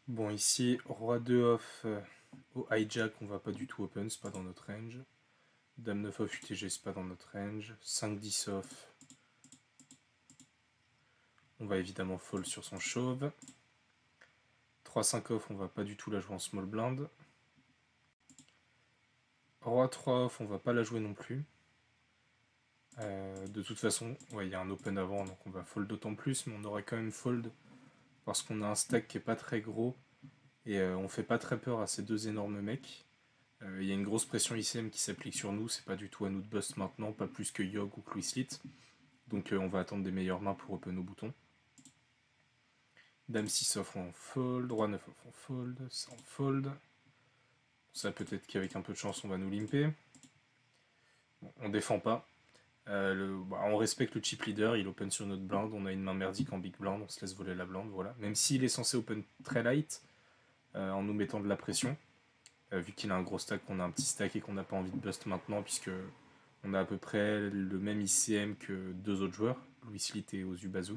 Bon, ici, roi 2 off au hijack, on va pas du tout open, c'est pas dans notre range. Dame 9 off UTG, c'est pas dans notre range. 5-10 off, on va évidemment fold sur son chauve. 3-5 off, on va pas du tout la jouer en small blind. Roi 3 off, on va pas la jouer non plus. De toute façon, il y a un open avant, donc on va fold d'autant plus, mais on aurait quand même fold parce qu'on a un stack qui est pas très gros et on fait pas très peur à ces deux énormes mecs. Il y a une grosse pression ICM qui s'applique sur nous, c'est pas du tout à nous de bust maintenant, pas plus que Yogg ou Clouislit. Donc on va attendre des meilleures mains pour open au bouton. Dame 6 off on fold, Roi 9 off on fold, ça on fold. Ça peut-être qu'avec un peu de chance on va nous limper. Bon, on défend pas. On respecte le chip leader, il open sur notre blind, on a une main merdique en big blind, on se laisse voler la blind, voilà. Même s'il est censé open très light, en nous mettant de la pression, vu qu'il a un gros stack, qu'on a un petit stack et qu'on n'a pas envie de bust maintenant, puisque on a à peu près le même ICM que deux autres joueurs, Louis Slit et Ozubazu.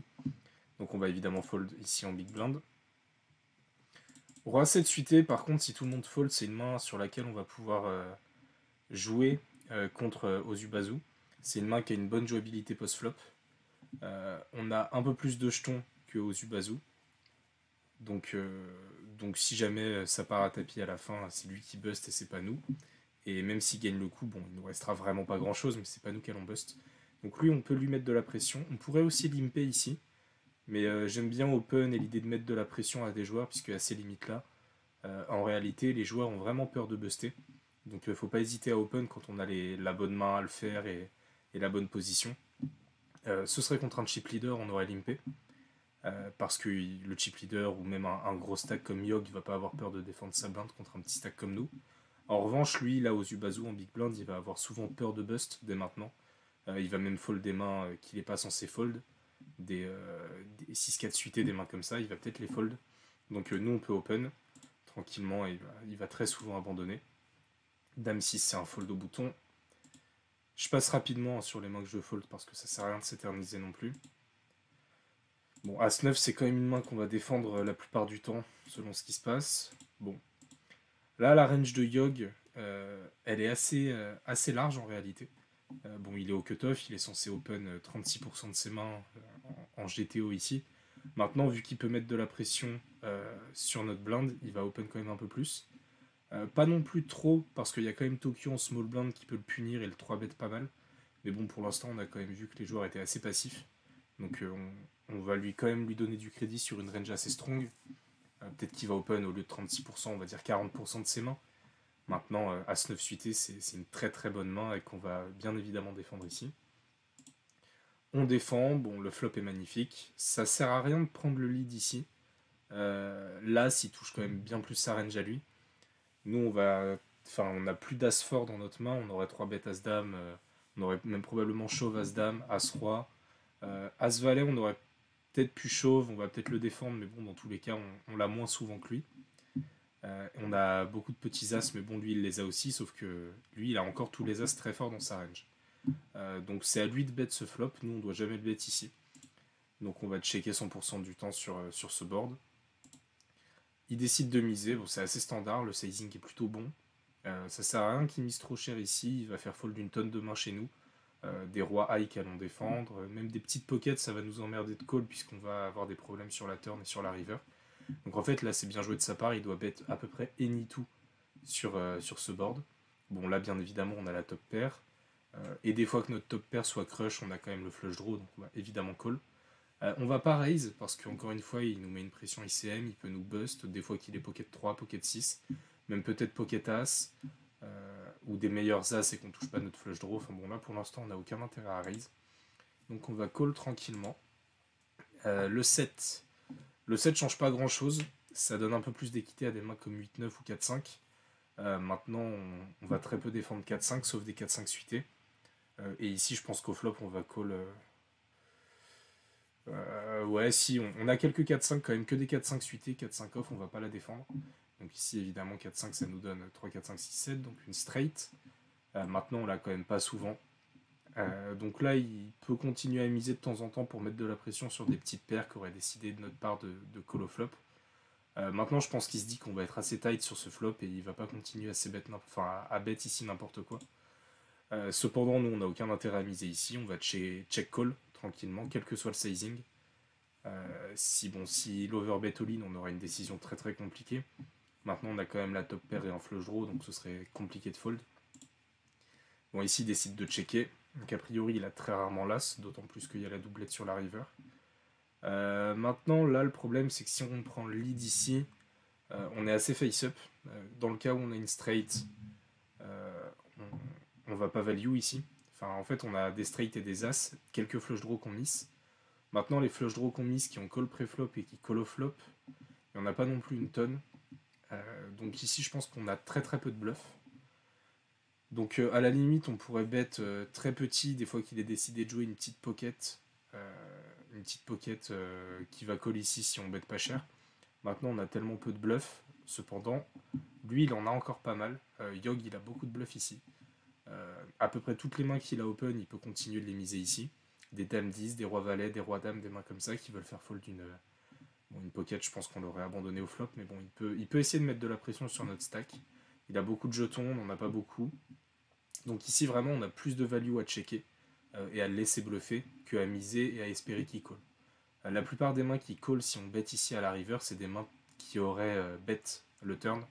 Donc on va évidemment fold ici en big blind. Roi 7 suité, par contre, si tout le monde fold, c'est une main sur laquelle on va pouvoir jouer contre Ozubazu. C'est une main qui a une bonne jouabilité post-flop. On a un peu plus de jetons que Ozubazu. Donc si jamais ça part à tapis à la fin, c'est lui qui bust et c'est pas nous. Et même s'il gagne le coup, bon, il nous restera vraiment pas grand chose, mais c'est pas nous qui allons bust. Donc lui, on peut lui mettre de la pression. On pourrait aussi limper ici. Mais j'aime bien open et l'idée de mettre de la pression à des joueurs, puisque à ces limites-là, en réalité, les joueurs ont vraiment peur de buster. Donc faut pas hésiter à open quand on a la bonne main à le faire et la bonne position. Ce serait contre un chip leader, on aurait limpé. Parce que le chip leader ou même un gros stack comme Yogg, il va pas avoir peur de défendre sa blinde contre un petit stack comme nous. En revanche, lui, là, Ozubazu en big blind, il va avoir souvent peur de bust dès maintenant. Il va même fold des mains qu'il n'est pas censé fold. Des 6-4 suités, des mains comme ça, il va peut-être les fold. Donc nous, on peut open tranquillement et il va très souvent abandonner. Dame 6, c'est un fold au bouton. Je passe rapidement sur les mains que je fold parce que ça sert à rien de s'éterniser non plus. Bon, As-9, c'est quand même une main qu'on va défendre la plupart du temps, selon ce qui se passe. Bon. Là, la range de Yogg, elle est assez large en réalité. Bon, il est au cutoff, il est censé open 36% de ses mains en GTO ici. Maintenant, vu qu'il peut mettre de la pression sur notre blind, il va open quand même un peu plus. Pas non plus trop, parce qu'il y a quand même Tokyo en small blind qui peut le punir et le 3-bet pas mal. Mais bon, pour l'instant, on a quand même vu que les joueurs étaient assez passifs. Donc on va quand même lui donner du crédit sur une range assez strong. Peut-être qu'il va open au lieu de 36%, on va dire 40% de ses mains. Maintenant, As-9 suité, c'est une très très bonne main et qu'on va bien évidemment défendre ici. On défend, bon, le flop est magnifique. Ça sert à rien de prendre le lead ici. L'As, il touche quand même bien plus sa range à lui. Nous, on a plus d'As fort dans notre main. On aurait 3 bêtes As-Dame. On aurait même probablement Chauve As-Dame, As-Roi. As-Valet, on aurait peut-être pu Chauve. On va peut-être le défendre, mais bon, dans tous les cas, on l'a moins souvent que lui. On a beaucoup de petits As, mais bon, lui, il les a aussi, sauf que lui, il a encore tous les As très forts dans sa range. Donc c'est à lui de bet ce flop. Nous, on doit jamais le bet ici. Donc on va checker 100% du temps sur ce board. Il décide de miser, bon, c'est assez standard, le sizing est plutôt bon. Ça sert à rien qu'il mise trop cher ici, il va faire fold d'une tonne de mains chez nous. Des rois high qui allons défendre, même des petites pockets, ça va nous emmerder de call puisqu'on va avoir des problèmes sur la turn et sur la river. Donc en fait là c'est bien joué de sa part, il doit bet à peu près any tout sur ce board. Bon là bien évidemment on a la top pair, et des fois que notre top pair soit crush, on a quand même le flush draw, donc on va évidemment call. On va pas raise parce qu'encore une fois il nous met une pression ICM, il peut nous bust, des fois qu'il est pocket 3, pocket 6, même peut-être pocket as, ou des meilleurs as et qu'on touche pas notre flush draw. Enfin bon là pour l'instant on n'a aucun intérêt à raise. Donc on va call tranquillement. Le 7. Le 7 change pas grand chose, ça donne un peu plus d'équité à des mains comme 8-9 ou 4-5. Maintenant on va très peu défendre 4-5 sauf des 4-5 suités. Et ici je pense qu'au flop on va call... ouais, si, on a quelques 4-5 quand même, que des 4-5 suités, 4-5 off, on va pas la défendre. Donc ici, évidemment, 4-5, ça nous donne 3, 4, 5, 6, 7, donc une straight. Maintenant, on l'a quand même pas souvent. Donc là, il peut continuer à miser de temps en temps pour mettre de la pression sur des petites paires qui auraient décidé de notre part de call au flop. Maintenant, je pense qu'il se dit qu'on va être assez tight sur ce flop et il va pas continuer à enfin, à bet ici n'importe quoi. Cependant, nous, on n'a aucun intérêt à miser ici. On va check call tranquillement, quel que soit le sizing. Si l'overbet all-in, on aura une décision très très compliquée. Maintenant, on a quand même la top pair et un flush draw, donc ce serait compliqué de fold. Bon, ici, il décide de checker. Donc, a priori, il a très rarement l'as, d'autant plus qu'il y a la doublette sur la river. Maintenant, là, le problème, c'est que si on prend le lead ici, on est assez face-up. Dans le cas où on a une straight, on va pas value ici. Enfin, en fait, on a des straight et des as, quelques flush draws qu'on miss. Maintenant, les flush draws qu'on miss qui ont call pré-flop et qui call off flop, il n'y en a pas non plus une tonne. Donc ici, je pense qu'on a très très peu de bluff. Donc à la limite, on pourrait bet très petit, des fois qu'il est décidé de jouer une petite pocket. Qui va call ici si on bet pas cher. Maintenant, on a tellement peu de bluff. Cependant, lui, il en a encore pas mal. Yog, il a beaucoup de bluff ici. À peu près toutes les mains qu'il a open, il peut continuer de les miser ici. Des dames 10, des rois valets, des rois dames, des mains comme ça qui veulent faire fold une pocket. Je pense qu'on l'aurait abandonné au flop, mais bon, il peut essayer de mettre de la pression sur notre stack. Il a beaucoup de jetons, on n'en a pas beaucoup. Donc ici, vraiment, on a plus de value à checker et à le laisser bluffer que à miser et à espérer qu'il call. La plupart des mains qui call si on bet ici à la river, c'est des mains qui auraient bet le turn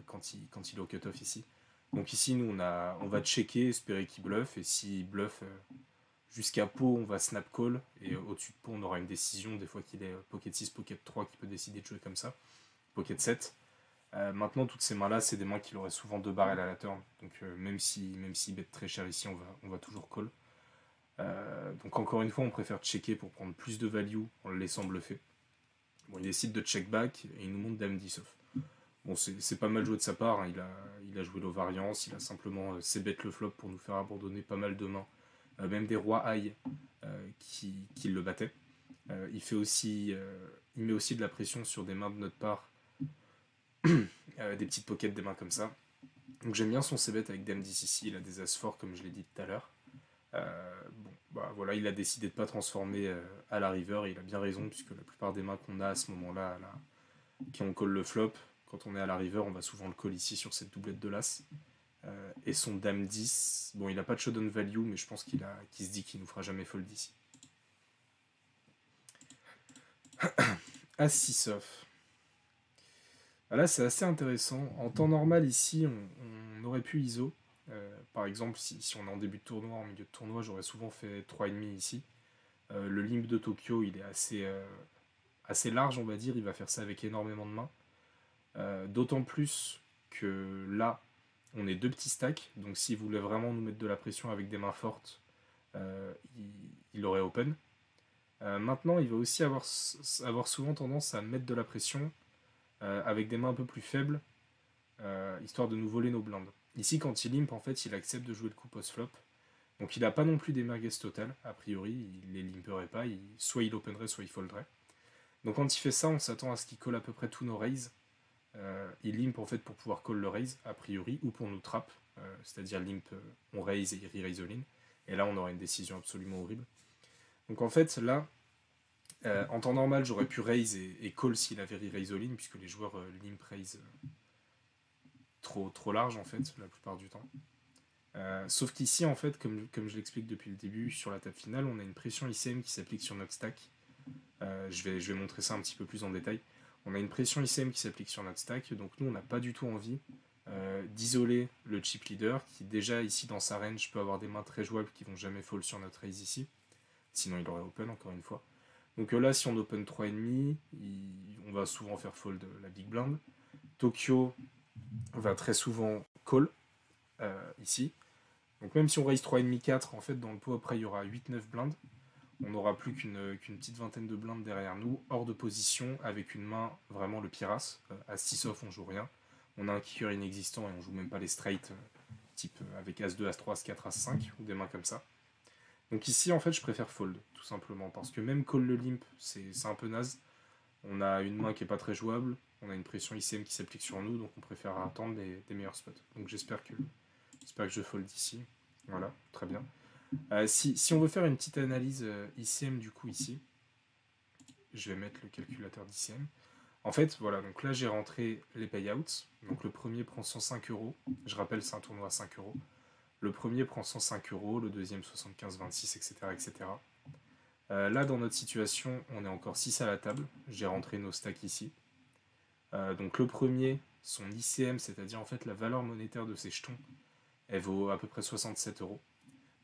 quand il est au cutoff ici. Donc ici, nous, on va checker, espérer qu'il bluffe, et s'il bluffe jusqu'à pot, on va snap call, et au-dessus de pot, on aura une décision, des fois qu'il est pocket 6, pocket 3, qui peut décider de jouer comme ça, pocket 7. Maintenant, toutes ces mains-là, c'est des mains qu'il aurait souvent 2 barrels à la turn, donc même s'il bet très cher ici, on va toujours call. Donc encore une fois, on préfère checker pour prendre plus de value en le laissant bluffer. Bon, il décide de check back, et il nous montre dame 10 off. Bon, c'est pas mal joué de sa part, hein. Il a joué l'ovariance, il a simplement c-bet le flop pour nous faire abandonner pas mal de mains, même des rois high qui le battaient. Il met aussi de la pression sur des mains de notre part, des petites pockets, des mains comme ça. Donc j'aime bien son c-bet avec dame 10 ici, il a des as forts comme je l'ai dit tout à l'heure. Voilà, il a décidé de ne pas transformer à la river, et il a bien raison, puisque la plupart des mains qu'on a à ce moment-là, qui on call le flop, quand on est à la river, on va souvent le call ici sur cette doublette de l'as. Et son dame 10, bon, il n'a pas de showdown value, mais je pense qu'il se dit qu'il nous fera jamais fold ici. As 6 off. Là, c'est assez intéressant. En temps normal, ici, on aurait pu ISO. Par exemple, si on est en début de tournoi, en milieu de tournoi, j'aurais souvent fait 3,5 ici. Le limp de Tokyo, il est assez large, on va dire. Il va faire ça avec énormément de mains. D'autant plus que là, on est 2 petits stacks. Donc s'il voulait vraiment nous mettre de la pression avec des mains fortes, il aurait open. Maintenant, il va aussi avoir souvent tendance à mettre de la pression avec des mains un peu plus faibles, histoire de nous voler nos blindes. Ici, quand il limp, en fait, il accepte de jouer le coup post-flop. Donc il n'a pas non plus des merguez totales, a priori, il les limperait pas, soit il openerait, soit il folderait. Donc quand il fait ça, on s'attend à ce qu'il colle à peu près tous nos raises. Il limp en fait pour pouvoir call le raise, a priori, ou pour nous trap, c'est-à-dire limp, on raise et il re-raise all-in. Et là, on aura une décision absolument horrible. Donc en fait, là, en temps normal, j'aurais pu raise et call s'il avait re-raise all-in, puisque les joueurs limp raise trop large en fait, la plupart du temps. Sauf qu'ici, en fait, comme je l'explique depuis le début, sur la table finale, on a une pression ICM qui s'applique sur notre stack. Je vais montrer ça un petit peu plus en détail. On a une pression ICM qui s'applique sur notre stack, donc nous, on n'a pas du tout envie d'isoler le chip leader, qui déjà, ici, dans sa range, peut avoir des mains très jouables qui vont jamais fall sur notre raise ici. Sinon, il aurait open, encore une fois. Donc là, si on open 3,5, on va souvent faire fold la big blind. Tokyo va très souvent call, ici. Donc même si on raise 3,5, 4, en fait, dans le pot, après, il y aura 8-9 blindes. On n'aura plus qu'une petite vingtaine de blindes derrière nous, hors de position, avec une main, vraiment le pirasse. À 6 off, on joue rien. On a un kicker inexistant et on joue même pas les straight, type avec As2, As3, As4, As5, ou des mains comme ça. Donc ici, en fait, je préfère fold, tout simplement, parce que même call le limp, c'est un peu naze. On a une main qui est pas très jouable, on a une pression ICM qui s'applique sur nous, donc on préfère attendre des meilleurs spots. Donc j'espère que je fold ici. Voilà, très bien. Si on veut faire une petite analyse ICM du coup ici, je vais mettre le calculateur d'ICM. En fait, voilà, donc là j'ai rentré les payouts. Donc le premier prend 105 euros. Je rappelle, c'est un tournoi à 5 euros. Le premier prend 105 euros, le deuxième 75,26, etc. etc. Là, dans notre situation, on est encore 6 à la table. J'ai rentré nos stacks ici. Donc le premier, son ICM, c'est-à-dire en fait la valeur monétaire de ses jetons, elle vaut à peu près 67 euros.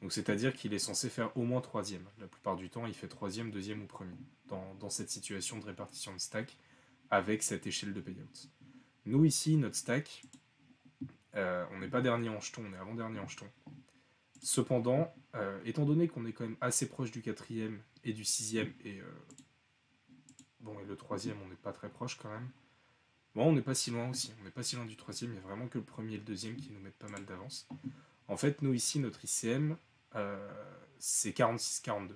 Donc c'est-à-dire qu'il est censé faire au moins troisième. La plupart du temps, il fait troisième, deuxième ou premier dans cette situation de répartition de stack avec cette échelle de payouts. Nous ici, notre stack, on n'est pas dernier en jetons, on est avant-dernier en jetons. Cependant, étant donné qu'on est quand même assez proche du quatrième et du sixième, et bon, et le troisième, on n'est pas très proche quand même. Bon, on n'est pas si loin aussi, on n'est pas si loin du troisième, il y a vraiment que le premier et le deuxième qui nous mettent pas mal d'avance. En fait, nous ici, notre ICM, c'est 46-42.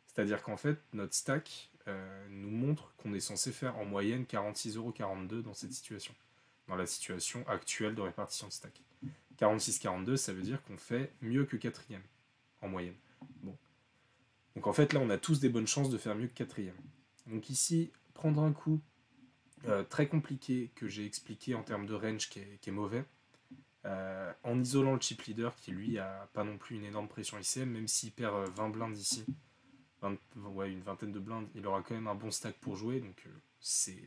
C'est-à-dire qu'en fait, notre stack nous montre qu'on est censé faire en moyenne 46,42€ dans cette situation, dans la situation actuelle de répartition de stack. 46-42, ça veut dire qu'on fait mieux que quatrième, en moyenne. Bon. Donc en fait, là, on a tous des bonnes chances de faire mieux que quatrième. Donc ici, prendre un coup très compliqué que j'ai expliqué en termes de range qui est mauvais, en isolant le chip leader qui lui a pas non plus une énorme pression ICM, même s'il perd 20 blindes ici, ouais, une vingtaine de blindes, il aura quand même un bon stack pour jouer, donc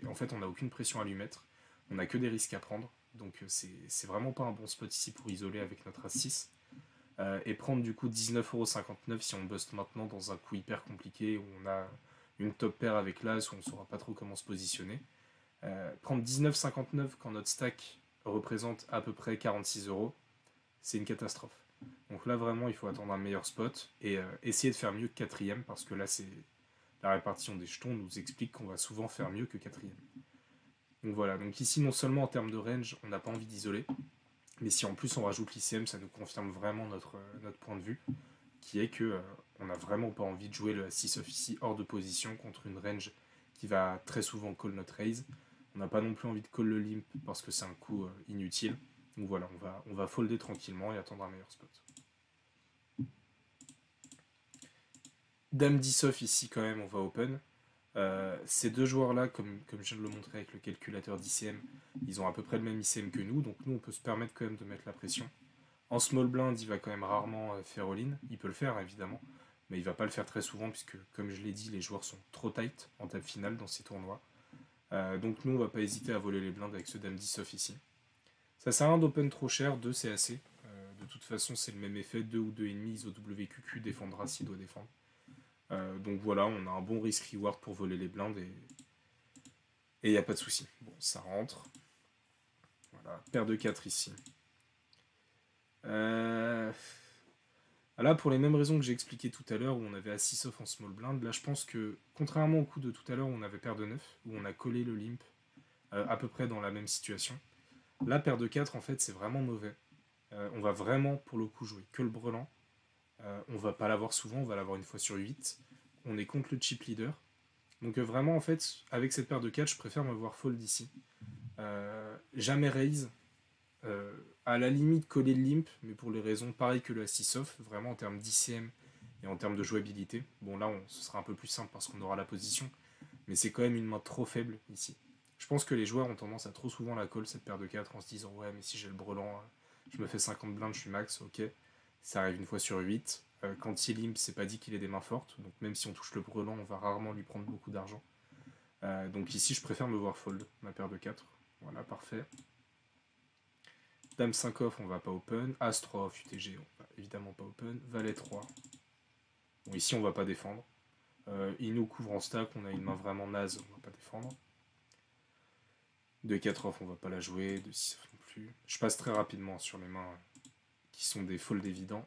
en fait on n'a aucune pression à lui mettre, on n'a que des risques à prendre, donc c'est vraiment pas un bon spot ici pour isoler avec notre As-6. Et prendre du coup 19,59€ si on bust maintenant dans un coup hyper compliqué où on a une top pair avec l'As où on saura pas trop comment se positionner. Prendre 19,59€ quand notre stack représente à peu près 46 euros, c'est une catastrophe. Donc là vraiment il faut attendre un meilleur spot et essayer de faire mieux que quatrième parce que là c'est la répartition des jetons nous explique qu'on va souvent faire mieux que quatrième. Donc voilà, donc ici non seulement en termes de range on n'a pas envie d'isoler, mais si en plus on rajoute l'ICM ça nous confirme vraiment notre point de vue, qui est que on n'a vraiment pas envie de jouer le 6 off ici hors de position contre une range qui va très souvent call notre raise. On n'a pas non plus envie de call le limp parce que c'est un coup inutile. Donc voilà, on va folder tranquillement et attendre un meilleur spot. Dame 10 off ici quand même, on va open. Ces deux joueurs-là, comme je viens de le montrer avec le calculateur d'ICM, ils ont à peu près le même ICM que nous, donc nous on peut se permettre quand même de mettre la pression. En small blind, il va quand même rarement faire all-in, il peut le faire évidemment, mais il va pas le faire très souvent puisque, comme je l'ai dit, les joueurs sont trop tight en table finale dans ces tournois. Donc nous on va pas hésiter à voler les blindes avec ce Dame 10 off ici. Ça sert à rien d'open trop cher, 2 c'est assez. De toute façon c'est le même effet, 2 ou 2,5 ISOWQQ défendra s'il doit défendre. Donc voilà, on a un bon risk reward pour voler les blindes et il n'y a pas de souci. Bon, ça rentre. Voilà, paire de 4 ici. Là, pour les mêmes raisons que j'ai expliquées tout à l'heure, où on avait As-6 off en small blind, là je pense que, contrairement au coup de tout à l'heure où on avait paire de 9, où on a collé le limp à peu près dans la même situation, là, paire de 4, en fait, c'est vraiment mauvais. On va vraiment, pour le coup, jouer que le brelan. On va pas l'avoir souvent, on va l'avoir une fois sur 8. On est contre le chip leader. Donc vraiment, en fait, avec cette paire de 4, je préfère me voir fold ici. Jamais raise. À la limite, coller le limp, mais pour les raisons pareilles que le As-6 off, vraiment en termes d'ICM et en termes de jouabilité. Bon, là, ce sera un peu plus simple parce qu'on aura la position, mais c'est quand même une main trop faible ici. Je pense que les joueurs ont tendance à trop souvent la call cette paire de 4 en se disant ouais, mais si j'ai le brelan, je me fais 50 blindes, je suis max, ok. Ça arrive une fois sur 8. Quand il limp, c'est pas dit qu'il ait des mains fortes, donc même si on touche le brelan, on va rarement lui prendre beaucoup d'argent. Donc ici, je préfère me voir fold ma paire de 4. Voilà, parfait. Dame 5 off, on va pas open. As 3 off, UTG, on va évidemment pas open. Valet 3. Bon, ici, on va pas défendre. Il nous couvre en stack, on a une main vraiment naze, on va pas défendre. 2-4 off, on va pas la jouer. 2-6 off non plus. Je passe très rapidement sur les mains qui sont des folds évidents.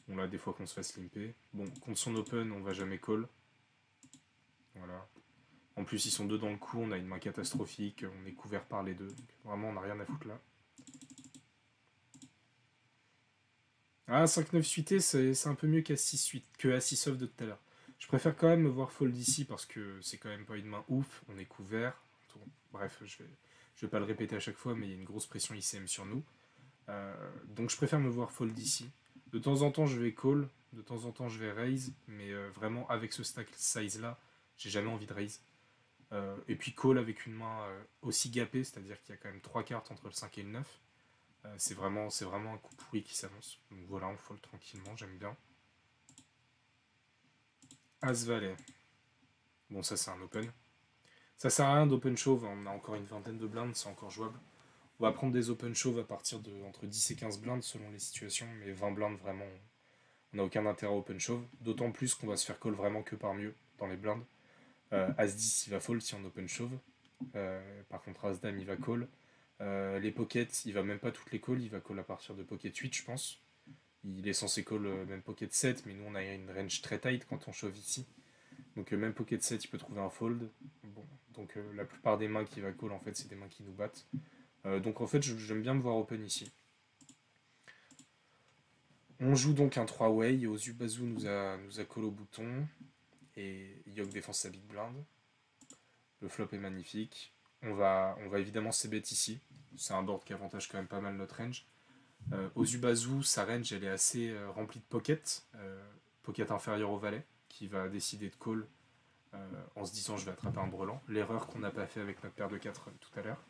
On a des fois qu'on se fasse limper. Bon, contre son open, on va jamais call. Voilà. En plus, ils sont deux dans le coup, on a une main catastrophique, on est couvert par les deux. Donc, vraiment, on n'a rien à foutre là. Ah, 5-9 suité, c'est un peu mieux qu'As-6 off de tout à l'heure. Je préfère quand même me voir fold ici parce que c'est quand même pas une main ouf, on est couvert. Bref, je vais pas le répéter à chaque fois, mais il y a une grosse pression ICM sur nous. Donc je préfère me voir fold ici. De temps en temps, je vais call, de temps en temps, je vais raise, mais vraiment avec ce stack size là, j'ai jamais envie de raise. Et puis call avec une main aussi gapée, c'est-à-dire qu'il y a quand même 3 cartes entre le 5 et le 9. C'est vraiment un coup pourri qui s'annonce. Donc voilà, on fold tranquillement, j'aime bien. As-Valet. Bon, ça c'est un open. Ça sert à rien d'open shove, on a encore une vingtaine de blindes, c'est encore jouable. On va prendre des open shove à partir de entre 10 et 15 blindes selon les situations, mais 20 blindes vraiment, on n'a aucun intérêt à open shove. D'autant plus qu'on va se faire call vraiment que par mieux dans les blindes. As-10 il va fold si on open shove. Par contre As-Dame il va call. Les pockets, il va même pas toutes les call, il va call à partir de pocket 8 je pense. Il est censé call même pocket 7, mais nous on a une range très tight quand on shove ici. Donc même pocket 7 il peut trouver un fold. Bon, donc la plupart des mains qui va call en fait c'est des mains qui nous battent. Donc en fait j'aime bien me voir open ici. On joue donc un 3-way, Ozubazu nous a call au bouton, et Yogg défense sa big blind. Le flop est magnifique. On va évidemment c-bet ici. C'est un board qui avantage quand même pas mal notre range. Ozubazu, sa range elle est assez remplie de pocket. Pocket inférieur au valet, qui va décider de call en se disant je vais attraper un brelan. L'erreur qu'on n'a pas fait avec notre paire de 4 tout à l'heure.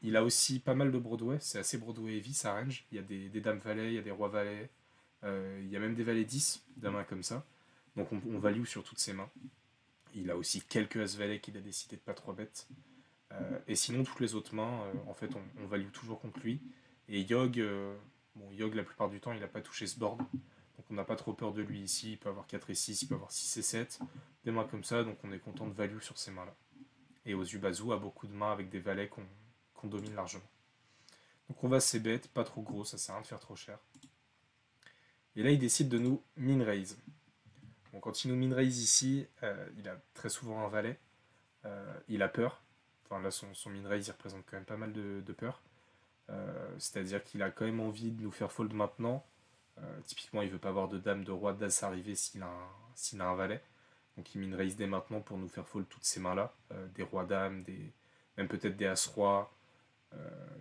Il a aussi pas mal de Broadway, c'est assez Broadway heavy sa range. Il y a des dames valets, il y a des rois valets, il y a même des valets 10 d'un main comme ça. Donc on value sur toutes ses mains. Il a aussi quelques as valets qu'il a décidé de pas trop bête. Et sinon, toutes les autres mains, en fait, on value toujours contre lui. Et Yogg, Yogg, la plupart du temps, il n'a pas touché ce board. Donc on n'a pas trop peur de lui ici. Il peut avoir 4 et 6, il peut avoir 6 et 7. Des mains comme ça, donc on est content de value sur ces mains-là. Et Ozubazu a beaucoup de mains avec des valets qu'on domine largement. Donc on va c-bet, pas trop gros, ça sert à rien de faire trop cher. Et là, il décide de nous min-raise. Bon, quand il nous min-raise ici, il a très souvent un valet. Il a peur. Enfin là, son min-raise, il représente quand même pas mal de peur. C'est-à-dire qu'il a quand même envie de nous faire fold maintenant. Typiquement, il veut pas avoir de dame, de roi, d'as arriver s'il a un valet. Donc il min-raise dès maintenant pour nous faire fold toutes ces mains-là. Des rois dames, même peut-être des as-rois,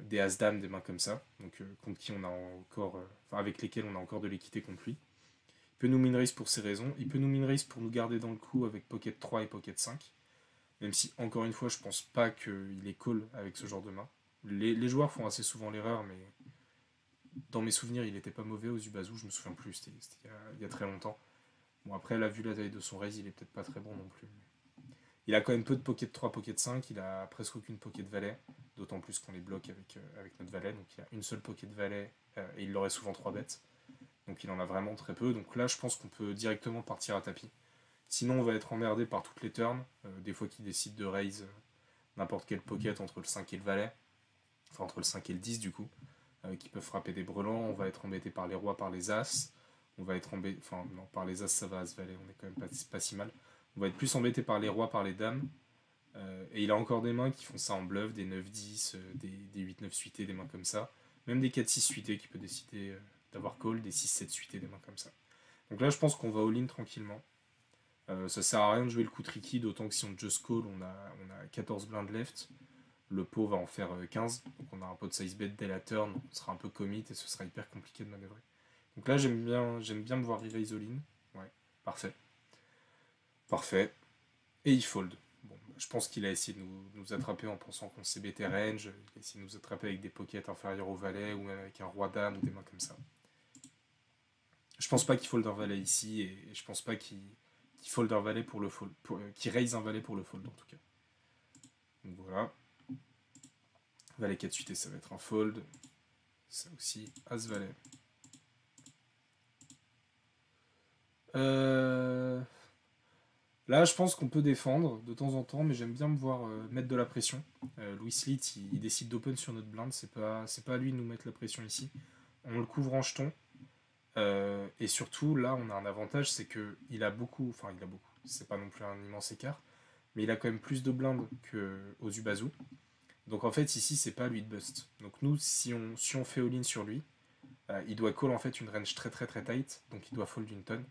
des as-dames, des mains comme ça. Donc contre qui on a encore, avec lesquels on a encore de l'équité contre lui. Il peut nous min-raise pour ces raisons. Il peut nous min-raise pour nous garder dans le coup avec pocket 3 et pocket 5. Même si, encore une fois, je pense pas qu'il est call avec ce genre de main. Les joueurs font assez souvent l'erreur, mais dans mes souvenirs, il était pas mauvais Ozubazu, je me souviens plus, c'était il y a très longtemps. Bon, après, là, vu la taille de son raise, il est peut-être pas très bon non plus. Il a quand même peu de pocket 3, pocket 5, il a presque aucune pocket valet, d'autant plus qu'on les bloque avec notre valet, donc il a une seule pocket valet, et il l'aurait souvent 3 bêtes. Donc il en a vraiment très peu, donc là, je pense qu'on peut directement partir à tapis. Sinon, on va être emmerdé par toutes les turns, des fois qu'il décide de raise n'importe quel pocket entre le 5 et le valet, enfin entre le 5 et le 10 du coup, qui peuvent frapper des brelans. On va être embêté par les rois, par les as. On va être embêté, enfin non, par les as ça va, as valet, on est quand même pas si mal. On va être plus embêté par les rois, par les dames. Et il a encore des mains qui font ça en bluff, des 9-10, des 8-9 suités, des mains comme ça. Même des 4-6 suités qui peut décider d'avoir call, des 6-7 suités, des mains comme ça. Donc là, je pense qu'on va all-in tranquillement. Ça sert à rien de jouer le coup tricky, d'autant que si on just call, on a 14 blindes left. Le pot va en faire 15, donc on a un pot de size bet dès la turn, donc on sera un peu commit et ce sera hyper compliqué de manœuvrer. Donc là, j'aime bien me voir re-raise all-in. Ouais, parfait. Parfait. Et il fold. Bon, je pense qu'il a essayé de nous attraper en pensant qu'on CBT range. Il a essayé de nous attraper avec des pockets inférieurs au valet ou même avec un roi dame ou des mains comme ça. Je pense pas qu'il fold un valet ici et je pense pas qu'il fold un valet pour le fold. Qu'il raise un valet pour le fold en tout cas. Donc voilà. Valet 4 suité, ça va être un fold. Ça aussi, As valet. Là, je pense qu'on peut défendre de temps en temps, mais j'aime bien me voir mettre de la pression. Louis Litt, il décide d'open sur notre blind, c'est pas à lui de nous mettre la pression ici. On le couvre en jeton. Et surtout, là, on a un avantage, c'est qu'il a beaucoup, c'est pas non plus un immense écart, mais il a quand même plus de blindes qu'aux Ozubazu. Donc en fait, ici, c'est pas à lui de bust. Donc nous, si on fait all-in sur lui, il doit call en fait une range très très très tight, donc il doit fold une tonne.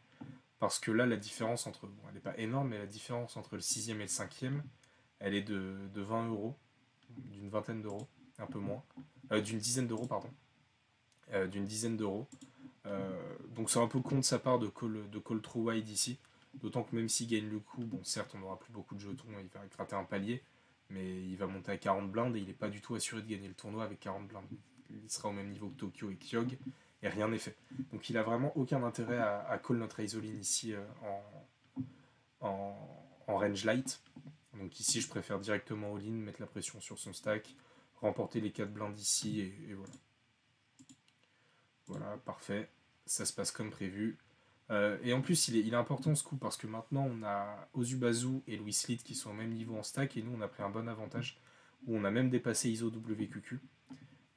Parce que là, la différence entre, bon, elle n'est pas énorme, mais la différence entre le 6ème et le 5ème, elle est de 20 euros, d'une vingtaine d'euros, un peu moins, d'une dizaine d'euros, pardon, d'une dizaine d'euros. Donc c'est un peu con de sa part de call trop wide ici. D'autant que même s'il gagne le coup, bon certes on n'aura plus beaucoup de jetons, il va gratter un palier, mais il va monter à 40 blindes et il n'est pas du tout assuré de gagner le tournoi avec 40 blindes. Il sera au même niveau que Tokyo et Kyog, et rien n'est fait. Donc il a vraiment aucun intérêt à call notre Isoline ici en range light. Donc ici je préfère directement all-in, mettre la pression sur son stack, remporter les 4 blindes ici, et voilà. Voilà, parfait. Ça se passe comme prévu. Et en plus, il est important ce coup parce que maintenant on a Ozubazu et Louis Lid qui sont au même niveau en stack et nous on a pris un bon avantage où on a même dépassé ISO WQQ.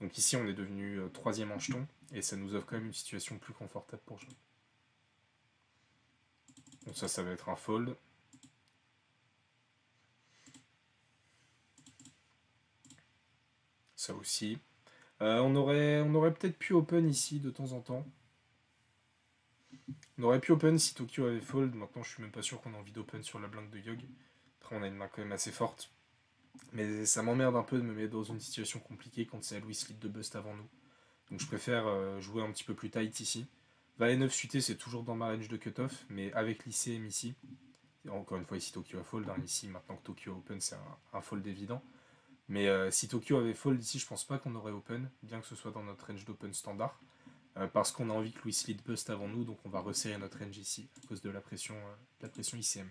Donc ici on est devenu troisième en jeton et ça nous offre quand même une situation plus confortable pour jouer. Donc ça va être un fold. Ça aussi. On aurait peut-être pu open ici de temps en temps. On aurait pu open si Tokyo avait fold. Maintenant, je suis même pas sûr qu'on a envie d'open sur la blinde de Yog. Après, on a une main quand même assez forte. Mais ça m'emmerde un peu de me mettre dans une situation compliquée quand c'est à Louis Lid de bust avant nous. Donc je préfère jouer un petit peu plus tight ici. Valet 9 suité, c'est toujours dans ma range de cutoff, mais avec l'ICM ici. Et encore une fois, ici Tokyo a fold. Hein. Ici, maintenant que Tokyo a open, c'est un fold évident. Mais si Tokyo avait fold ici, je pense pas qu'on aurait open, bien que ce soit dans notre range d'open standard. Parce qu'on a envie que Louis Lid bust avant nous, donc on va resserrer notre range ici, à cause de la pression ICM.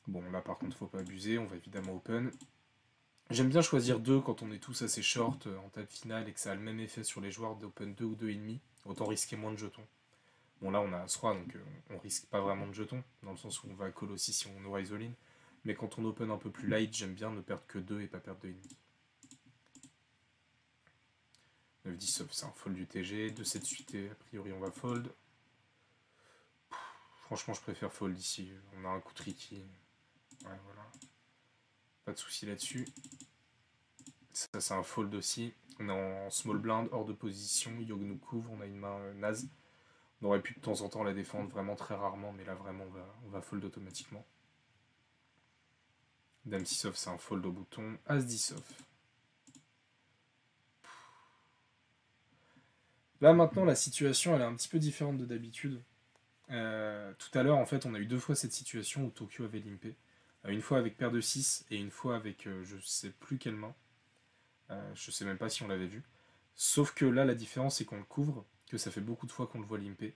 Bon, là par contre, faut pas abuser, on va évidemment open. J'aime bien choisir 2 quand on est tous assez short en table finale et que ça a le même effet sur les joueurs d'open 2 ou 2,5. Autant risquer moins de jetons. Bon, là on a As-Roi, donc on risque pas vraiment de jetons, dans le sens où on va call aussi si on aura isoline. Mais quand on open un peu plus light, j'aime bien ne perdre que 2 et pas perdre 2,5. 9-10 off, c'est un fold du TG. 2-7 suité, a priori on va fold. Franchement, je préfère fold ici. On a un coup tricky. Ouais, voilà. Pas de souci là-dessus. Ça, c'est un fold aussi. On est en small blind, hors de position. Yog nous couvre, on a une main naze. On aurait pu de temps en temps la défendre, vraiment très rarement, mais là, vraiment, on va fold automatiquement. Dame 6 off, c'est un fold au bouton. As 10 off. Là, maintenant, la situation, elle est un petit peu différente de d'habitude. Tout à l'heure, en fait, on a eu 2 fois cette situation où Tokyo avait limpé. Une fois avec paire de 6 et une fois avec je sais plus quelle main. Je sais même pas si on l'avait vu. Sauf que là, la différence, c'est qu'on le couvre, que ça fait beaucoup de fois qu'on le voit limper,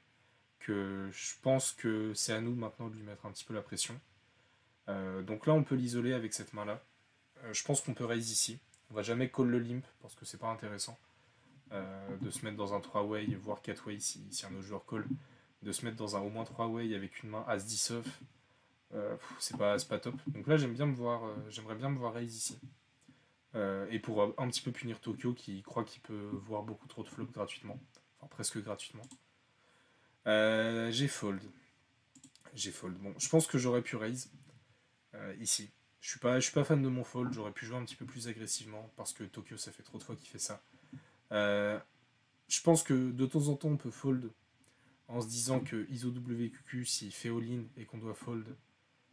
que je pense que c'est à nous maintenant de lui mettre un petit peu la pression. Donc là, on peut l'isoler avec cette main-là. Je pense qu'on peut raise ici. On va jamais call le limp, parce que c'est pas intéressant de se mettre dans un 3-way, voire 4-way si un autre joueur call. De se mettre dans un au moins 3-way avec une main As-10 off, c'est pas top. Donc là, j'aimerais bien me voir raise ici. Et pour un petit peu punir Tokyo qui croit qu'il peut voir beaucoup trop de flops gratuitement. Enfin, presque gratuitement. J'ai fold. Bon, je pense que j'aurais pu raise ici. Je suis pas fan de mon fold, j'aurais pu jouer un petit peu plus agressivement parce que Tokyo, ça fait trop de fois qu'il fait ça. Je pense que de temps en temps, on peut fold en se disant que ISO WQQ, s'il fait all-in et qu'on doit fold,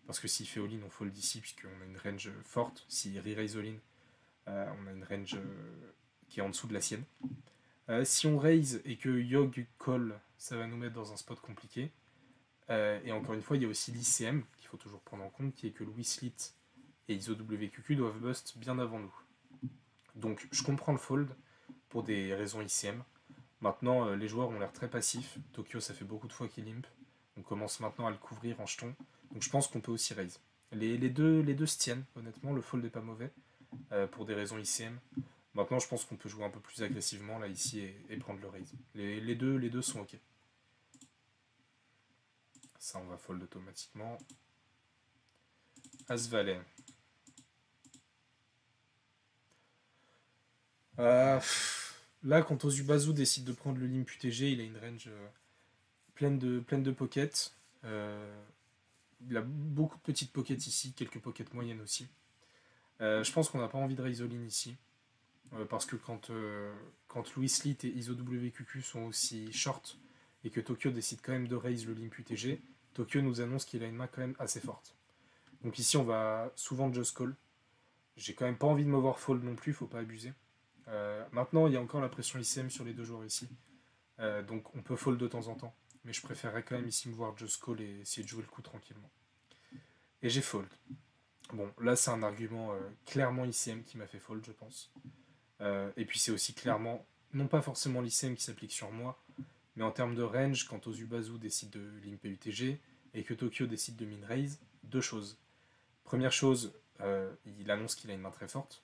parce que s'il fait all-in, on fold ici puisqu'on a une range forte. S'il re-raise all-in, on a une range qui est en dessous de la sienne. Si on raise et que Yog call, ça va nous mettre dans un spot compliqué. Et encore une fois, il y a aussi l'ICM qu'il faut toujours prendre en compte, qui est que Louis Slit et ISO-WQQ doivent bust bien avant nous. Donc je comprends le fold pour des raisons ICM. Maintenant, les joueurs ont l'air très passifs. Tokyo, ça fait beaucoup de fois qu'il limp. On commence maintenant à le couvrir en jeton. Donc je pense qu'on peut aussi raise. Les deux se tiennent, honnêtement. Le fold n'est pas mauvais pour des raisons ICM. Maintenant, je pense qu'on peut jouer un peu plus agressivement là ici et prendre le raise. Les deux sont ok. Ça, on va fold automatiquement. As-Valet. Là, quand Ozubazu décide de prendre le limp UTG, il a une range pleine de pockets. Il a beaucoup de petites pockets ici, quelques pockets moyennes aussi. Je pense qu'on n'a pas envie de raise all-in ici. Parce que quand Louis Slit et ISO-WQQ sont aussi short et que Tokyo décide quand même de raise le limp UTG, Tokyo nous annonce qu'il a une main quand même assez forte. Donc ici, on va souvent just call. J'ai quand même pas envie de me voir fold non plus, faut pas abuser. Maintenant, il y a encore la pression ICM sur les deux joueurs ici. Donc on peut fold de temps en temps. mais je préférerais quand même ici me voir just call et essayer de jouer le coup tranquillement. Et j'ai fold. Bon, là c'est un argument clairement ICM qui m'a fait fold, je pense. Et puis c'est aussi clairement, non pas forcément l'ICM qui s'applique sur moi, mais en termes de range, quand Ozubazu décide de limper UTG et que Tokyo décide de min raise, deux choses. Première chose, il annonce qu'il a une main très forte.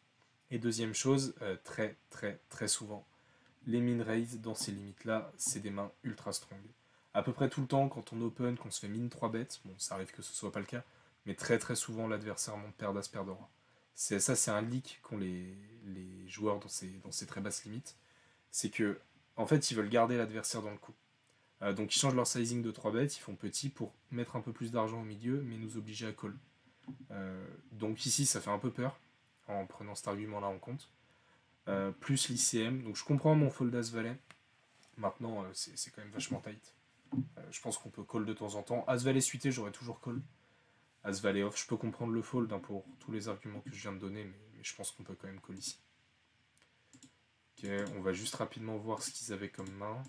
Et deuxième chose, très très très souvent, les min raise dans ces limites-là, c'est des mains ultra strong. À peu près tout le temps, quand on open, qu'on se fait min 3 bêtes, bon, ça arrive que ce soit pas le cas, mais très très souvent, l'adversaire monte paire d'as, paire de roi. Ça, c'est un leak qu'ont les joueurs dans ces très basses limites. C'est que, en fait, ils veulent garder l'adversaire dans le coup. Donc, ils changent leur sizing de 3 bêtes, ils font petit pour mettre un peu plus d'argent au milieu, mais nous obliger à call. Donc, ici, ça fait un peu peur, en prenant cet argument-là en compte. Plus l'ICM. Donc, je comprends mon fold As-Valet. Maintenant, c'est quand même vachement tight. Je pense qu'on peut call de temps en temps. As-Valet suité, j'aurais toujours call. As-Valet off, je peux comprendre le fold pour tous les arguments que je viens de donner, mais je pense qu'on peut quand même call ici. Ok, on va juste rapidement voir ce qu'ils avaient comme main.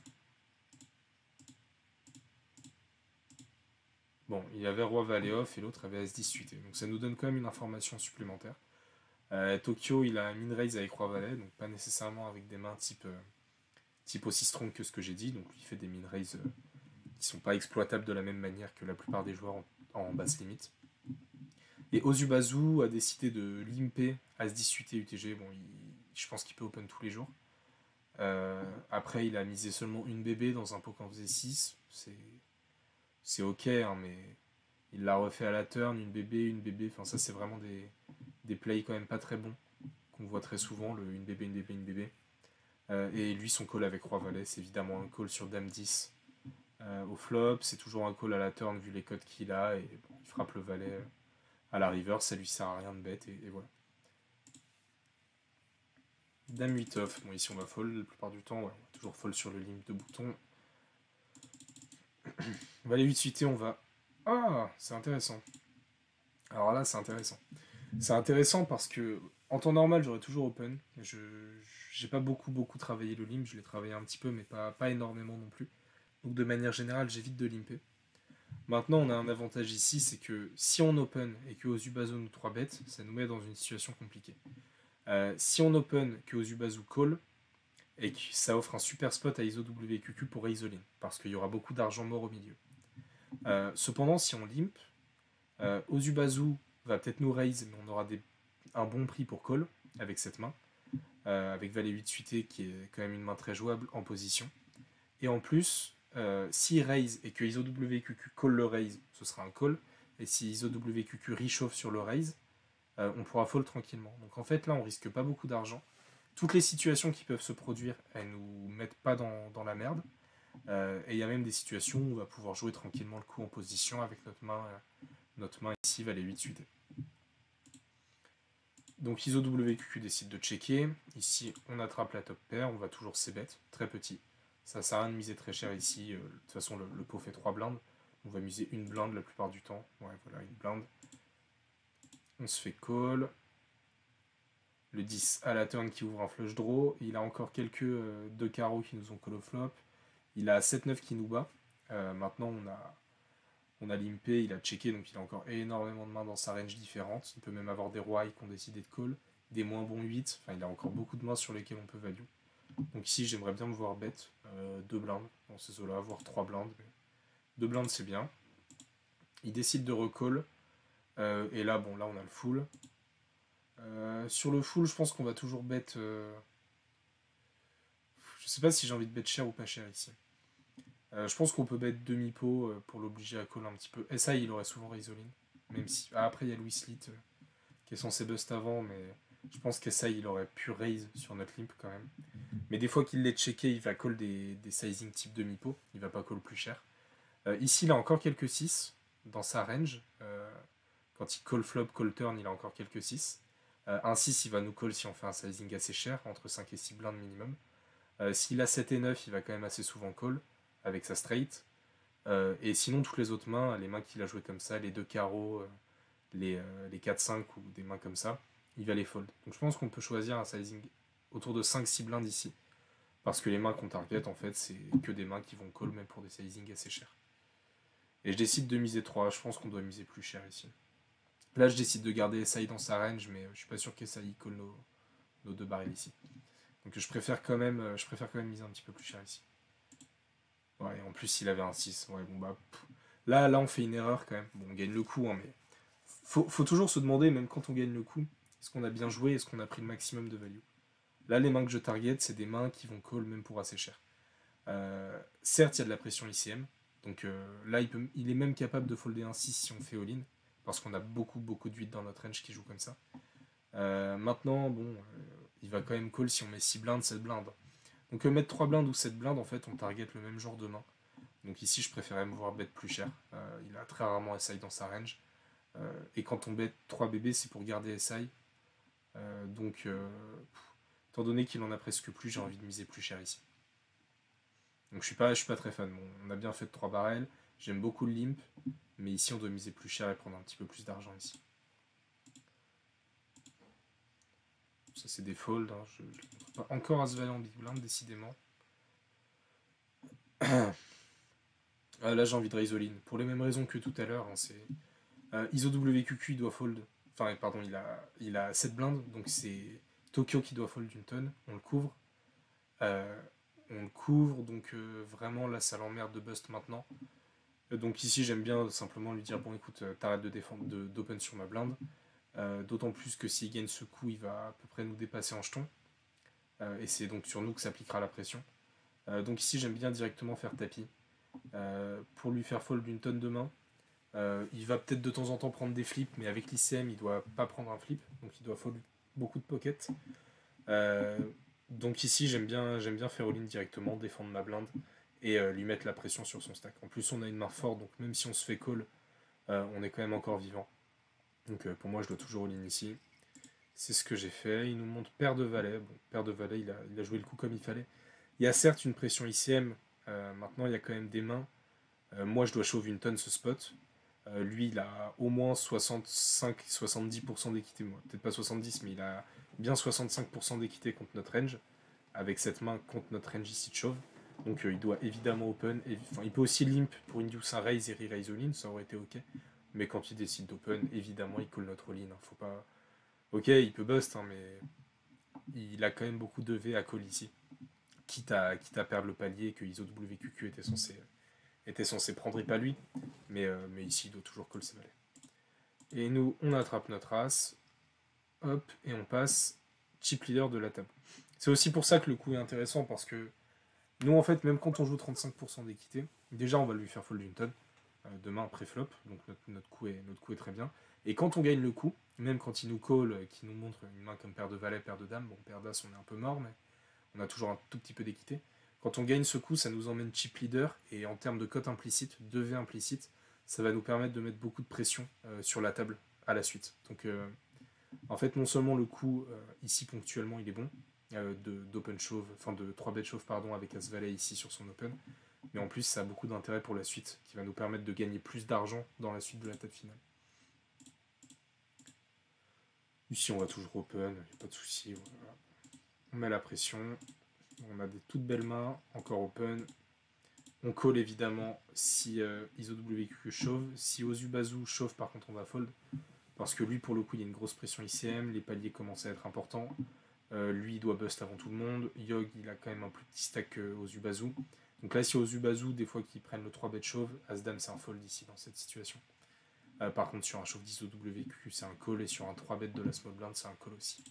Bon, il y avait Roi-Valet off et l'autre avait As-10 suité. Donc ça nous donne quand même une information supplémentaire. Tokyo, il a un min-raise avec Roi-Valet, donc pas nécessairement avec des mains type aussi strong que ce que j'ai dit. Donc il fait des min-raise qui sont pas exploitables de la même manière que la plupart des joueurs en basse limite. Et Ozubazu a décidé de limper As-10 suité UTG. Bon, je pense qu'il peut open tous les jours. Après, il a misé seulement une bébé dans un pot qui en faisait 6. C'est ok, hein, mais il l'a refait à la turn, une bébé. Enfin, ça, c'est vraiment des plays quand même pas très bons qu'on voit très souvent, le une bébé, une bébé, une bébé. Et lui, son call avec Roi-Valet, c'est évidemment un call sur Dame 10 au flop. C'est toujours un call à la turn vu les codes qu'il a. Et bon, il frappe le valet à la river, ça lui sert à rien de bête. Et voilà. Dame 8 off. Bon, ici on va fold la plupart du temps. Ouais, on va toujours fold sur le limite de bouton. Valet 8 suité, on va. Ah, c'est intéressant. Alors là, c'est intéressant. C'est intéressant parce que en temps normal, j'aurais toujours open. J'ai pas beaucoup travaillé le limp. Je l'ai travaillé un petit peu, mais pas énormément non plus. Donc de manière générale, j'évite de limper. Maintenant, on a un avantage ici, c'est que si on open et que Ozubazu nous 3 bêtes, ça nous met dans une situation compliquée. Si on open que Ozubazu call, et que ça offre un super spot à ISOWQQ pour raise all in, parce qu'il y aura beaucoup d'argent mort au milieu. Cependant, si on limp, Ozubazu va peut-être nous raise, mais on aura un bon prix pour call avec cette main, avec Valet 8 suité qui est quand même une main très jouable en position. Et en plus, s'il raise et que ISOWQQ call le raise, ce sera un call, et si ISOWQQ réchauffe sur le raise, on pourra fold tranquillement. Donc en fait là, on risque pas beaucoup d'argent. Toutes les situations qui peuvent se produire, elles nous mettent pas dans la merde. Et il y a même des situations où on va pouvoir jouer tranquillement le coup en position avec notre main ici, Valet 8 suité. Donc ISOWQQ décide de checker. Ici, on attrape la top pair, on va toujours c-bet, très petit. Ça sert à rien de miser très cher ici. De toute façon, le pot fait 3 blindes. On va miser une blinde la plupart du temps. Ouais, voilà, une blinde. On se fait call. Le 10 à la turn qui ouvre un flush draw. Il a encore quelques 2 carreaux qui nous ont call au flop. Il a 7-9 qui nous bat. Maintenant, on a limpé, il a checké, donc il a encore énormément de mains dans sa range différente. Il peut même avoir des rois qui ont décidé de call, des moins bons 8. Enfin, il a encore beaucoup de mains sur lesquelles on peut value. Donc ici, j'aimerais bien me voir bet 2 blindes dans ces eaux-là, voire 3 blindes. 2 blindes, c'est bien. Il décide de recall. Et là, bon, là, on a le full. Sur le full, je pense qu'on va toujours bet... Je sais pas si j'ai envie de bet cher ou pas cher ici. Je pense qu'on peut bet demi-pot pour l'obliger à call un petit peu. SI, il aurait souvent raise all-in. Même si... Ah, après, il y a Louis Lit qui est censé bust avant, mais je pense qu'SI, il aurait pu raise sur notre limp quand même. Mais des fois qu'il l'ait checké, il va call des sizing type demi-pot. Il va pas call plus cher. Ici, il a encore quelques 6 dans sa range. Quand il call flop, call turn, il a encore quelques 6. Un 6, il va nous call si on fait un sizing assez cher, entre 5 et 6 blindes minimum. S'il a 7 et 9, il va quand même assez souvent call avec sa straight. Et sinon, toutes les autres mains, les mains qu'il a jouées comme ça, les 2 carreaux, les 4-5 ou des mains comme ça, il va les fold. Donc je pense qu'on peut choisir un sizing autour de 5-6 blindes ici Parce que les mains qu'on target, en fait, c'est que des mains qui vont call même pour des sizing assez chers. Et je décide de miser 3, je pense qu'on doit miser plus cher ici. Là, je décide de garder SI dans sa range, mais je suis pas sûr qu'SI call nos 2 barils ici. Donc je préfère quand même miser un petit peu plus cher ici. Ouais, en plus, il avait un 6. Ouais, bon, bah, là, on fait une erreur quand même. Bon, on gagne le coup, hein, mais faut toujours se demander, même quand on gagne le coup, est-ce qu'on a bien joué, est-ce qu'on a pris le maximum de value. Là, les mains que je target, c'est des mains qui vont call même pour assez cher. Certes, il y a de la pression ICM, donc là, il est même capable de folder un 6 si on fait all-in, parce qu'on a beaucoup de 8 dans notre range qui joue comme ça. Maintenant, bon, il va quand même call si on met 6 blindes, 7 blindes. Donc mettre 3 blindes ou 7 blindes, en fait, on target le même genre de main. Donc ici, je préférais me voir bet plus cher. Il a très rarement SI dans sa range. Et quand on bet 3 bébés, c'est pour garder SI. Donc, étant donné qu'il en a presque plus, j'ai envie de miser plus cher ici. Donc je suis pas très fan. Bon, on a bien fait de 3 barrels. J'aime beaucoup le limp. Mais ici, on doit miser plus cher et prendre un petit peu plus d'argent ici. Ça, c'est des folds. Hein. Je montre pas. Encore As-Valet en Big Blind, décidément. Là, j'ai envie de raise all-in. Pour les mêmes raisons que tout à l'heure. Hein, c'est ISO-WQQ, il doit fold. Enfin, pardon, il a 7 blindes. Donc c'est Tokyo qui doit fold d'une tonne. On le couvre. Donc vraiment, là, ça l'emmerde de bust maintenant. Donc ici, j'aime bien simplement lui dire, bon, écoute, t'arrêtes de défendre, d'open sur ma blinde. D'autant plus que s'il gagne ce coup, il va à peu près nous dépasser en jeton. Et c'est donc sur nous que s'appliquera la pression. Donc ici, j'aime bien directement faire tapis. Pour lui faire fold d'une tonne de main. Il va peut-être de temps en temps prendre des flips, mais avec l'ICM, il doit pas prendre un flip. Donc il doit fold beaucoup de pockets. Donc ici, j'aime bien faire all-in directement, défendre ma blinde et lui mettre la pression sur son stack. En plus, on a une main forte, donc même si on se fait call, on est quand même encore vivant. Donc pour moi, je dois toujours all-in ici. C'est ce que j'ai fait. Il nous montre paire de valets. Bon, paire de valets, il a joué le coup comme il fallait. Il y a certes une pression ICM. Maintenant, il y a quand même des mains. Moi, je dois shove une tonne ce spot. Lui, il a au moins 65-70% d'équité. Peut-être pas 70, mais il a bien 65% d'équité contre notre range. Avec cette main contre notre range ici de shove. Donc il doit évidemment open. Il peut aussi limp pour induce un raise et re-raise all-in, ça aurait été ok. Mais quand il décide d'open, évidemment, il call notre all-in. Hein. Faut pas... Ok, il peut bust, hein, mais il a quand même beaucoup de V à call ici. Quitte à perdre le palier que ISO-WQQ était censé prendre et pas lui. Mais ici, il doit toujours call ses valets. Et nous, on attrape notre as. Hop, et on passe chip leader de la table. C'est aussi pour ça que le coup est intéressant, parce que nous, en fait, même quand on joue 35% d'équité, déjà, on va lui faire fold une tonne. Demain, pré-flop, donc notre coup est très bien. Et quand on gagne le coup, même quand il nous call, qui nous montre une main comme paire de valets, paire de dames, bon, paire d'as, on est un peu mort, mais on a toujours un tout petit peu d'équité. Quand on gagne ce coup, ça nous emmène chip leader, et en termes de cote implicite, 2V implicite, ça va nous permettre de mettre beaucoup de pression sur la table à la suite. Donc, en fait, non seulement le coup, ici ponctuellement, il est bon, d'open shove, enfin de 3 bet shove, pardon, avec As Valet ici sur son open, mais en plus, ça a beaucoup d'intérêt pour la suite, qui va nous permettre de gagner plus d'argent dans la suite de la table finale. Ici, on va toujours open, il n'y a pas de souci. Voilà. On met la pression. On a des toutes belles mains, encore open. On call évidemment si ISO-WQ chauffe. Si Ozubazu chauffe, par contre, on va fold. Parce que lui, pour le coup, il y a une grosse pression ICM. Les paliers commencent à être importants. Lui, il doit bust avant tout le monde. Yog, il a quand même un plus petit stack que Ozubazu. Donc là, si Ozubazu, des fois qu'ils prennent le 3 bet chauve, As-Dame, c'est un fold ici dans cette situation. Par contre, sur un chauve 10 WQ, c'est un call, et sur un 3 bet de la small blind, c'est un call aussi.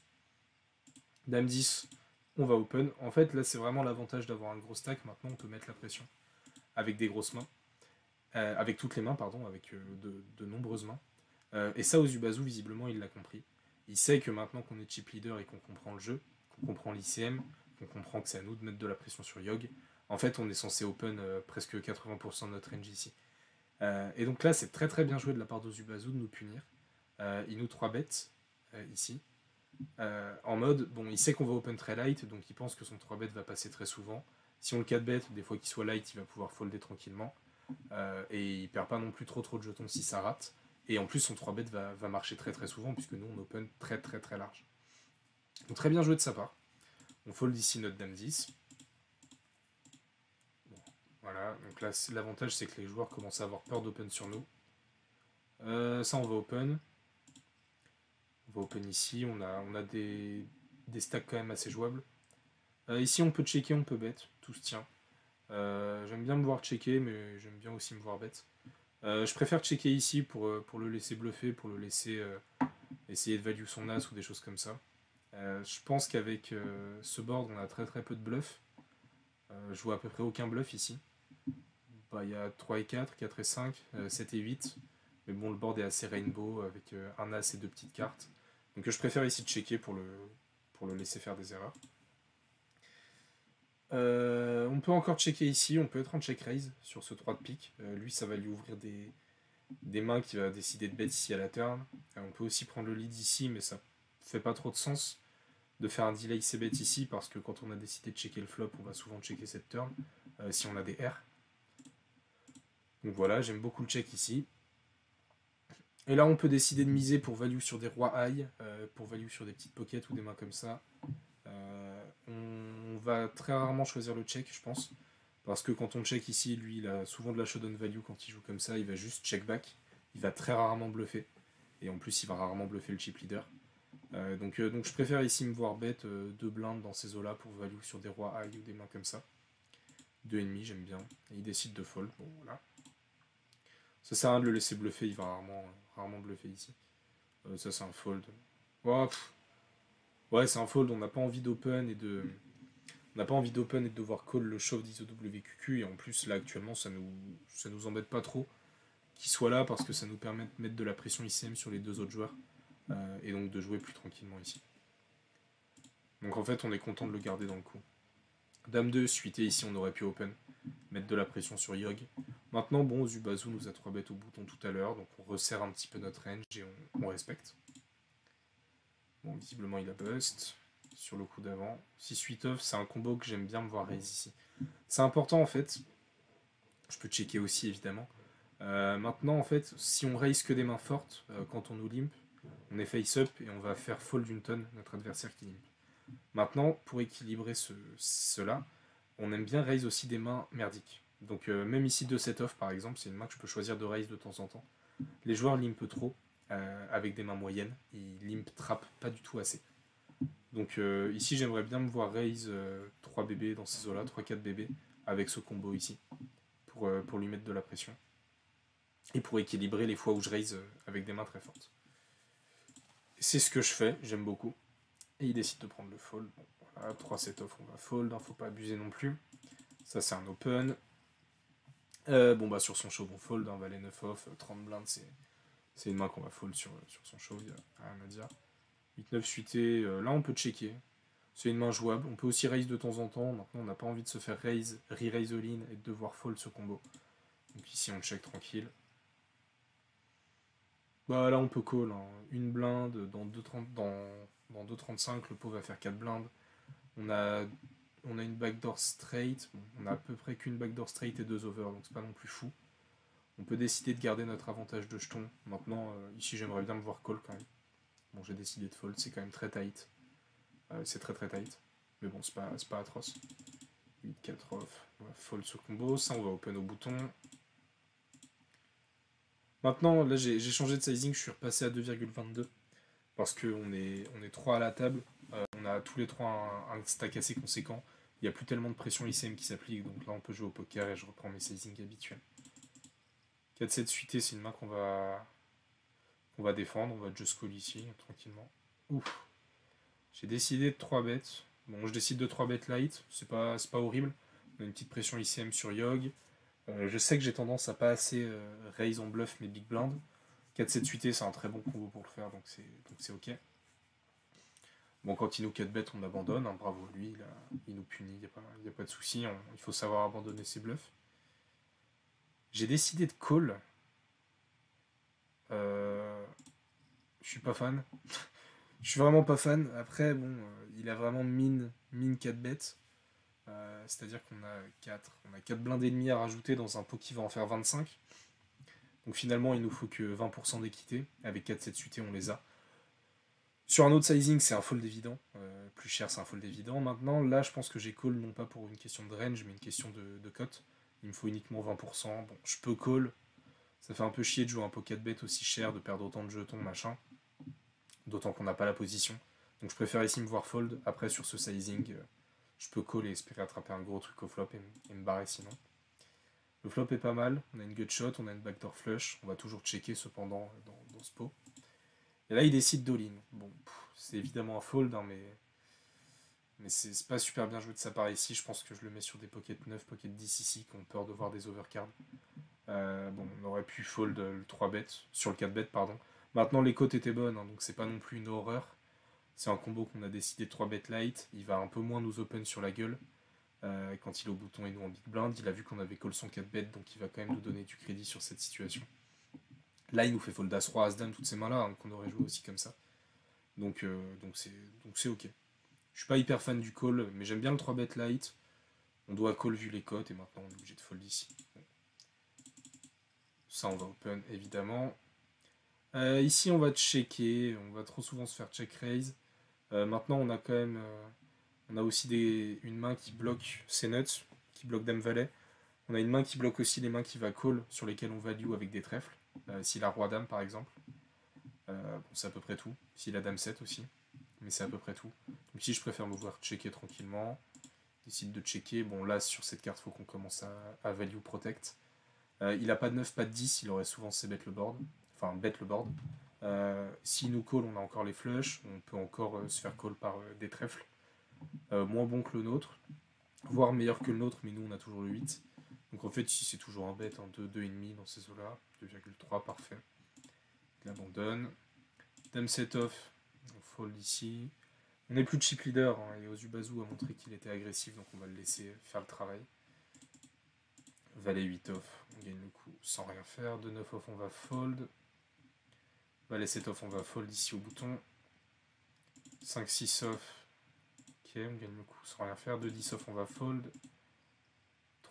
Dame 10, on va open. En fait, là, c'est vraiment l'avantage d'avoir un gros stack. Maintenant, on peut mettre la pression avec des grosses mains. Avec toutes les mains, pardon, avec de nombreuses mains. Et ça, Ozubazu, visiblement, il l'a compris. Il sait que maintenant qu'on est chip leader et qu'on comprend le jeu, qu'on comprend l'ICM, qu'on comprend que c'est à nous de mettre de la pression sur Yog, en fait, on est censé open presque 80% de notre range ici. Et donc là, c'est très très bien joué de la part d'Ozubazu de nous punir. Il nous 3 bêtes ici. En mode, bon, il sait qu'on va open très light, donc il pense que son 3 bet va passer très souvent. Si on le 4 bet, des fois qu'il soit light, il va pouvoir folder tranquillement. Et il perd pas non plus trop de jetons si ça rate. Et en plus, son 3 bet va marcher très très souvent, puisque nous on open très très très large. Donc très bien joué de sa part. On fold ici notre dame 10. Voilà, donc là l'avantage c'est que les joueurs commencent à avoir peur d'open sur nous. Ça on va open. On va open ici, on a des stacks quand même assez jouables. Ici on peut checker, on peut bet, tout se tient. J'aime bien me voir checker, mais j'aime bien aussi me voir bet. Je préfère checker ici pour le laisser bluffer, pour le laisser essayer de value son as ou des choses comme ça. Je pense qu'avec ce board, on a très très peu de bluff. Je vois à peu près aucun bluff ici. Bah, il y a 3 et 4, 4 et 5, 7 et 8. Mais bon, le board est assez rainbow avec un as et deux petites cartes. Donc je préfère ici checker pour le laisser faire des erreurs. On peut encore checker ici, on peut être en check raise sur ce 3 de pique. Lui, ça va lui ouvrir des mains qui va décider de bet ici à la turn. On peut aussi prendre le lead ici, mais ça fait pas trop de sens de faire un delay c bet ici, parce que quand on a décidé de checker le flop, on va souvent checker cette turn, si on a des R. Donc voilà, j'aime beaucoup le check ici. Et là, on peut décider de miser pour value sur des rois high, pour value sur des petites pockets ou des mains comme ça. On va très rarement choisir le check, je pense. Parce que quand on check ici, lui, il a souvent de la showdown value quand il joue comme ça. Il va juste check back. Il va très rarement bluffer. Et en plus, il va rarement bluffer le chip leader. Donc je préfère ici me voir bet 2 blindes dans ces eaux-là pour value sur des rois high ou des mains comme ça. 2,5, j'aime bien. Et il décide de fold. Bon, voilà. Ça sert à rien de le laisser bluffer. Il va rarement bluffer ici. Ça, c'est un fold. Oh, ouais, c'est un fold. On n'a pas envie d'open et de... On n'a pas envie d'open et de devoir call le shove d'ISOWQQ, et en plus là actuellement ça nous embête pas trop qu'il soit là parce que ça nous permet de mettre de la pression ICM sur les deux autres joueurs et donc de jouer plus tranquillement ici. Donc en fait on est content de le garder dans le coup. Dame 2, suité ici on aurait pu open, mettre de la pression sur Yogg. Maintenant bon, Zubazu nous a 3 bêtes au bouton tout à l'heure, donc on resserre un petit peu notre range et on respecte. Bon, visiblement il a bust sur le coup d'avant. 6-8 off, c'est un combo que j'aime bien me voir raise ici. C'est important en fait. Je peux checker aussi évidemment. Maintenant en fait, si on raise que des mains fortes, quand on nous limp, on est face up et on va faire fold une tonne notre adversaire qui limp. Maintenant, pour équilibrer cela, on aime bien raise aussi des mains merdiques. Donc même ici 2-7 off par exemple, c'est une main que je peux choisir de raise de temps en temps. Les joueurs limp trop avec des mains moyennes, ils limp trap pas du tout assez. Donc ici j'aimerais bien me voir raise 3 bébés dans ces eaux-là, 3-4 bébés, avec ce combo ici, pour lui mettre de la pression. Et pour équilibrer les fois où je raise avec des mains très fortes. C'est ce que je fais, j'aime beaucoup. Et il décide de prendre le fold. Bon, voilà, 3-7 off, on va fold, faut pas abuser non plus. Ça c'est un open. Bon bah sur son shove on fold, valet 9 off, 30 blindes, c'est une main qu'on va fold sur son shove, il n'y a rien à dire. 8-9 suité, là on peut checker. C'est une main jouable. On peut aussi raise de temps en temps. Maintenant, on n'a pas envie de se faire raise, re-raise all-in et de devoir fold ce combo. Donc ici, on check tranquille. Bah là, on peut call. Hein. Une blinde dans 2,35. Le pot va faire 4 blindes. On a une backdoor straight. Bon, on a à peu près qu'une backdoor straight et 2 over. Donc c'est pas non plus fou. On peut décider de garder notre avantage de jeton. Maintenant, ici, j'aimerais bien me voir call quand même. Bon, j'ai décidé de fold. C'est quand même très tight. C'est très très tight. Mais bon, c'est pas atroce. 8-4 off. On va fold ce combo. Ça, on va open au bouton. Maintenant, là, j'ai changé de sizing. Je suis repassé à 2,22. Parce qu'on est 3 à la table. On a tous les 3 un stack assez conséquent. Il n'y a plus tellement de pression ICM qui s'applique. Donc là, on peut jouer au poker et je reprends mes sizings habituels. 4-7 suité, c'est une main qu'on va défendre. On va just call ici, tranquillement. Ouf. J'ai décidé de 3 bêtes. Bon, je décide de 3 bêtes light, c'est pas horrible. On a une petite pression ICM sur Yogg. Je sais que j'ai tendance à pas assez raise en bluff mes big blind. 4-7 suité, c'est un très bon combo pour le faire, donc c'est ok. Bon, quand il nous 4 bêtes, on abandonne, hein, bravo lui, il nous punit, il n'y a pas de souci, il faut savoir abandonner ses bluffs. J'ai décidé de call. Je suis pas fan. Je suis vraiment pas fan. Après, bon, il a vraiment mine 4 bêtes. C'est-à-dire qu'on a 4 blindes et demi à rajouter dans un pot qui va en faire 25. Donc finalement, il nous faut que 20% d'équité. Avec 4-7 suités, on les a. Sur un autre sizing, c'est un fold évident. Plus cher, c'est un fold évident. Maintenant, là, je pense que j'ai call non pas pour une question de range, mais une question de cote. Il me faut uniquement 20%. Bon, je peux call. Ça fait un peu chier de jouer un pocket bet aussi cher, de perdre autant de jetons, machin. D'autant qu'on n'a pas la position. Donc je préfère ici me voir fold. Après, sur ce sizing, je peux call et espérer attraper un gros truc au flop et me barrer sinon. Le flop est pas mal. On a une gut shot, on a une backdoor flush. On va toujours checker cependant dans ce pot. Et là, il décide d'all-in. Bon, c'est évidemment un fold, hein, mais c'est pas super bien joué de sa part ici. Je pense que je le mets sur des pocket 9, pocket 10 ici, qui ont peur de voir des overcards. Bon, on aurait pu fold le 3 bet, sur le 4 bet, pardon. Maintenant, les cotes étaient bonnes, hein, donc c'est pas non plus une horreur. C'est un combo qu'on a décidé de 3 bet light. Il va un peu moins nous open sur la gueule. Quand il est au bouton et nous en big blind, il a vu qu'on avait call son 4 bet, donc il va quand même nous donner du crédit sur cette situation. Là, il nous fait fold as-roi, as-dame, toutes ces mains-là, hein, qu'on aurait joué aussi comme ça. Donc c'est ok. Je suis pas hyper fan du call, mais j'aime bien le 3 bet light. On doit call vu les cotes, et maintenant on est obligé de fold ici. Bon. Ça, on va open, évidemment. Ici, on va checker. On va trop souvent se faire check raise. Maintenant, on a quand même... on a aussi une main qui bloque ses nuts, qui bloque dame valet. On a une main qui bloque aussi les mains qui va call, sur lesquelles on value avec des trèfles. S'il a roi dame, par exemple. Bon, c'est à peu près tout. S'il a dame 7 aussi. Mais c'est à peu près tout. Donc ici, je préfère me voir checker tranquillement. Décide de checker. Bon, là, sur cette carte, il faut qu'on commence à value protect. Il a pas de 9, pas de 10. Il aurait souvent ses bet le board. Enfin, bet le board. S'il nous call, on a encore les flushs. On peut encore se faire call par des trèfles. Moins bon que le nôtre. Voire meilleur que le nôtre, mais nous, on a toujours le 8. Donc en fait, ici, c'est toujours un bet. 2, 2,5 dans ces eaux-là. 2,3, parfait. Il abandonne. Dame set off. On fold ici. On n'est plus de chip leader, hein, et Ozubazu a montré qu'il était agressif, donc on va le laisser faire le travail. Valet 8 off, on gagne le coup sans rien faire. De 9 off, on va fold. Valet 7 off, on va fold ici au bouton. 5-6 off, ok, on gagne le coup sans rien faire. 2-10 off, on va fold.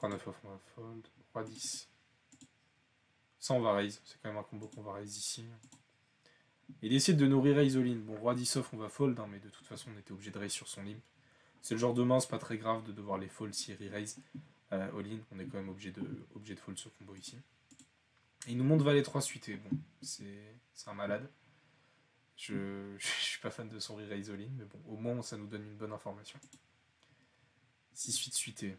3-9 off, on va fold. Roi 10. Ça, on va raise, c'est quand même un combo qu'on va raise ici. Il décide de nous re-raise all-in. Bon, roi 10 off, on va fold, hein, mais de toute façon, on était obligé de raise sur son limp. C'est le genre de main, c'est pas très grave de devoir les fold si il re-raise all-in. On est quand même obligé de fold ce combo ici. Et il nous montre valet 3 suité. Bon, c'est un malade. Je suis pas fan de son re-raise all-in, mais bon, au moins, ça nous donne une bonne information. 6-8 suité.